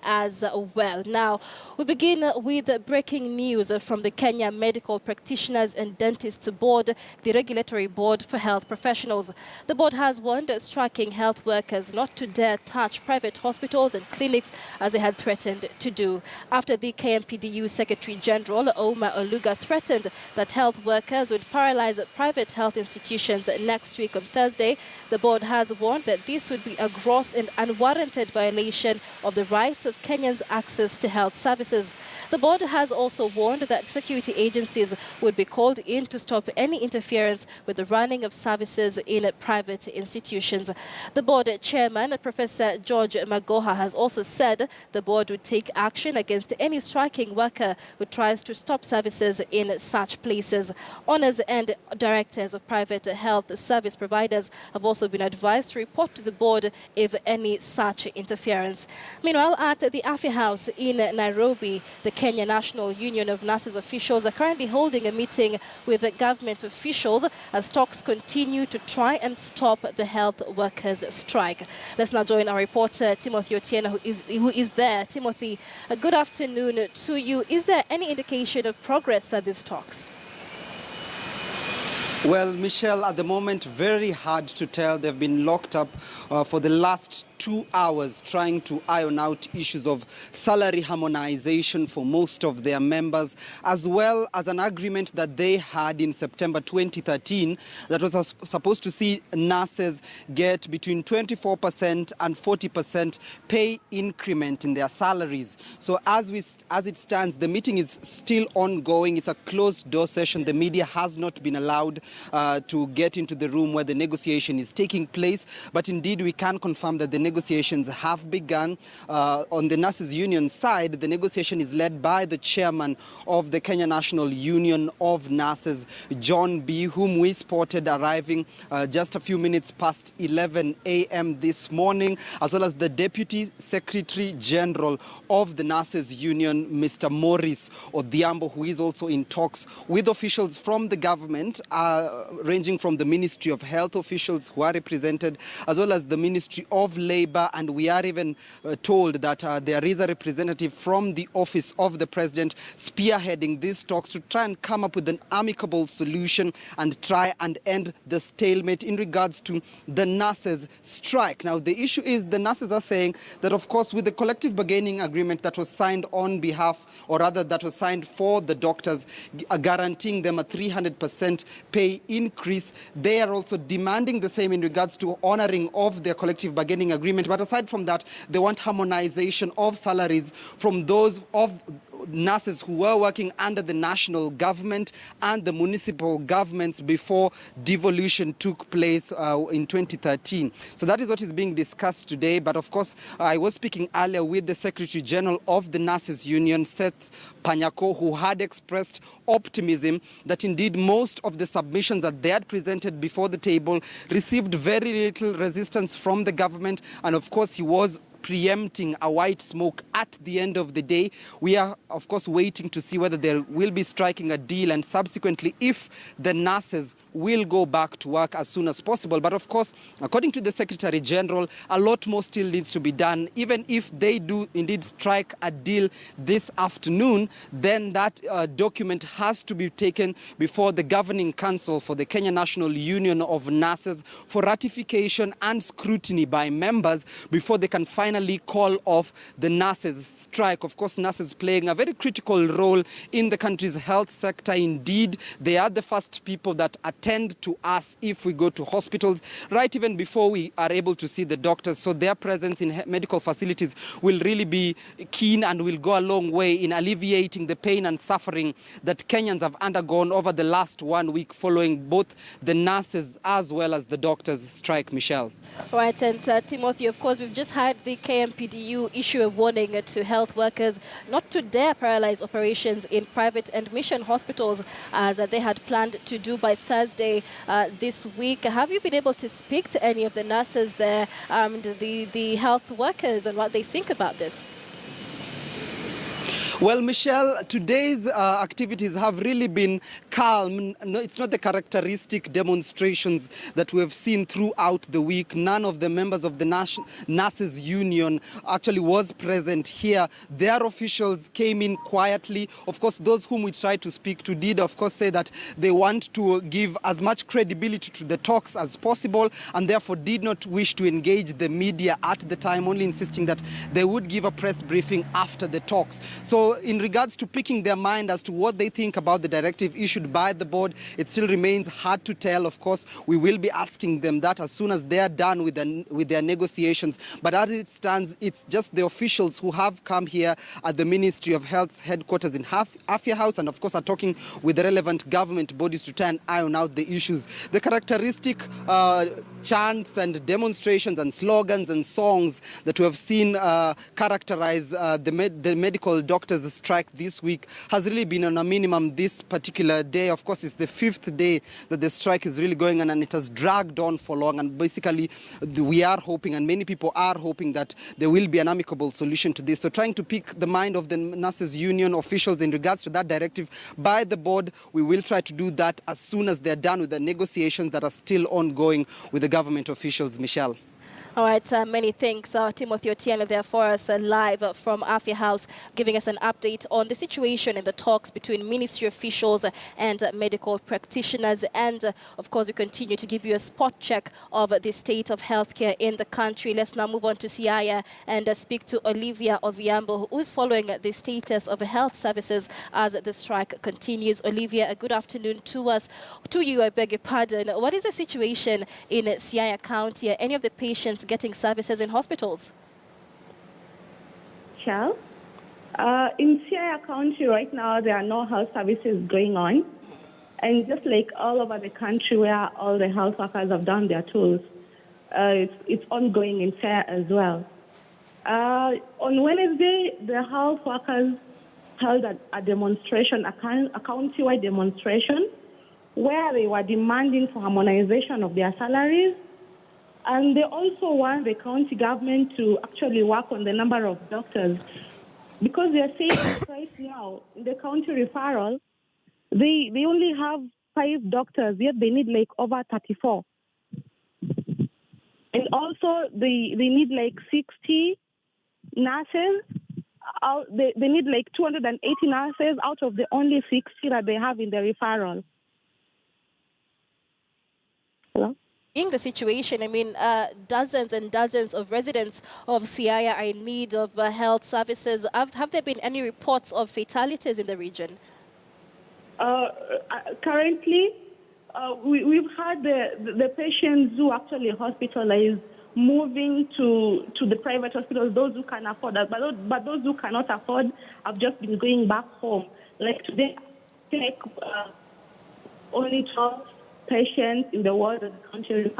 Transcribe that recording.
as well. Now, we begin with breaking news from the Kenya Medical Practitioners and Dentists Board, the regulatory board for health professionals. The board has warned striking health workers not to dare touch private hospitals and clinics as they had threatened to do. After the KMPDU Secretary General, Omar Oluga, threatened that health workers would paralyze private health institutions next week on Thursday, the board has warned that this would be a gross and unwarranted violation of the rights of Kenyans' access to health services. The board has also warned that security agencies would be called in to stop any interference with the running of services in private institutions. The board chairman, Professor George Magoha, has also said the board would take action against any striking worker who tries to stop services in such places. Owners and directors of private health service providers have also been advised to report to the board if any such interference. Meanwhile, at the Afya House in Nairobi, the Kenya National Union of Nurses officials are currently holding a meeting with government officials as talks continue to try and stop the health workers' strike. Let's now join our reporter Timothy Otieno, who is there. Timothy, good afternoon to you. Is there any indication of progress at these talks? Well, Michelle, at the moment, very hard to tell. They've been locked up for the last 2 hours trying to iron out issues of salary harmonization for most of their members, as well as an agreement that they had in September 2013 that was supposed to see nurses get between 24% and 40% pay increment in their salaries. So as it stands, the meeting is still ongoing. It's a closed door session. The media has not been allowed to get into the room where the negotiation is taking place. But indeed, we can confirm that the negotiations have begun. On the nurses union side, the negotiation is led by the chairman of the Kenya National Union of Nurses, John B., whom we spotted arriving just a few minutes past 11 a.m. this morning, as well as the Deputy Secretary General of the Nurses Union, Mr. Morris Odhiambo, who is also in talks with officials from the government, ranging from the Ministry of Health officials who are represented, as well as the Ministry of Labour, and we are even told that there is a representative from the office of the president spearheading these talks to try and come up with an amicable solution and try and end the stalemate in regards to the nurses' strike. Now, the issue is the nurses are saying that, of course, with the collective bargaining agreement that was signed on behalf, or rather that was signed for the doctors, guaranteeing them a 300% pay increase, they are also demanding the same in regards to honoring of their collective bargaining agreement. But aside from that, they want harmonization of salaries from those of nurses who were working under the national government and the municipal governments before devolution took place in 2013. So that is what is being discussed today. But of course, I was speaking earlier with the Secretary General of the Nurses Union, Seth Panyako, who had expressed optimism that indeed most of the submissions that they had presented before the table received very little resistance from the government. And of course, he was preempting a white smoke at the end of the day. We are, of course, waiting to see whether there will be striking a deal and subsequently if the nurses will go back to work as soon as possible. But of course, according to the Secretary General, a lot more still needs to be done. Even if they do indeed strike a deal this afternoon, then that document has to be taken before the Governing Council for the Kenya National Union of Nurses for ratification and scrutiny by members before they can finally call off the nurses' strike. Of course, nurses playing a very critical role in the country's health sector. Indeed, they are the first people that attend to us if we go to hospitals, right even before we are able to see the doctors. So their presence in medical facilities will really be keen and will go a long way in alleviating the pain and suffering that Kenyans have undergone over the last 1 week following both the nurses as well as the doctors' strike, Michelle. Right, and Timothy, of course, we've just had the KMPDU issue a warning to health workers not to dare paralyze operations in private and mission hospitals as they had planned to do by Thursday this week. Have you been able to speak to any of the nurses there, the health workers, and what they think about this? Well, Michelle, today's activities have really been calm. No, it's not the characteristic demonstrations that we have seen throughout the week. None of the members of the nurses union actually was present here. Their officials came in quietly. Of course, those whom we tried to speak to did, of course, say that they want to give as much credibility to the talks as possible and therefore did not wish to engage the media at the time, only insisting that they would give a press briefing after the talks. So in regards to picking their mind as to what they think about the directive issued by the board, it still remains hard to tell. Of course, we will be asking them that as soon as they're done with their negotiations. But as it stands, it's just the officials who have come here at the Ministry of Health's headquarters in Afya House and, of course, are talking with the relevant government bodies to try and iron out the issues. The characteristic chants and demonstrations and slogans and songs that we have seen characterize the medical doctors' strike this week has really been on a minimum this particular day. Of course, it's the 5th day that the strike is really going on, and it has dragged on for long. And basically, we are hoping, and many people are hoping, that there will be an amicable solution to this. So trying to pick the mind of the nurses union officials in regards to that directive by the board, we will try to do that as soon as they're done with the negotiations that are still ongoing with the government officials. Michelle. All right, many thanks, Timothy Otieno there for us live from Afya House, giving us an update on the situation in the talks between ministry officials and medical practitioners. And, of course, we continue to give you a spot check of the state of healthcare in the country. Let's now move on to Siaya and speak to Olivia Odhiambo, who is following the status of health services as the strike continues. Olivia, good afternoon to you, I beg your pardon. What is the situation in Siaya County? Are any of the patients getting services in hospitals? In Siaya County right now, there are no health services going on. And just like all over the country where all the health workers have done their tools, it's ongoing in Siaya as well. On Wednesday, the health workers held a demonstration, a county-wide demonstration, where they were demanding for harmonization of their salaries. And they also want the county government to actually work on the number of doctors, because they are saying that right now, in the county referral, they only have 5 doctors, yet they need like over 34. And also, they need like 60 nurses. They need like 280 nurses out of the only 60 that they have in the referral. Hello? In the situation, I mean, dozens and dozens of residents of Siaya are in need of health services. Have there been any reports of fatalities in the region? Currently, we've had the patients who actually hospitalized moving to the private hospitals, those who can afford that. But those who cannot afford have just been going back home. Like today, only 12 patients in the ward of the county referral.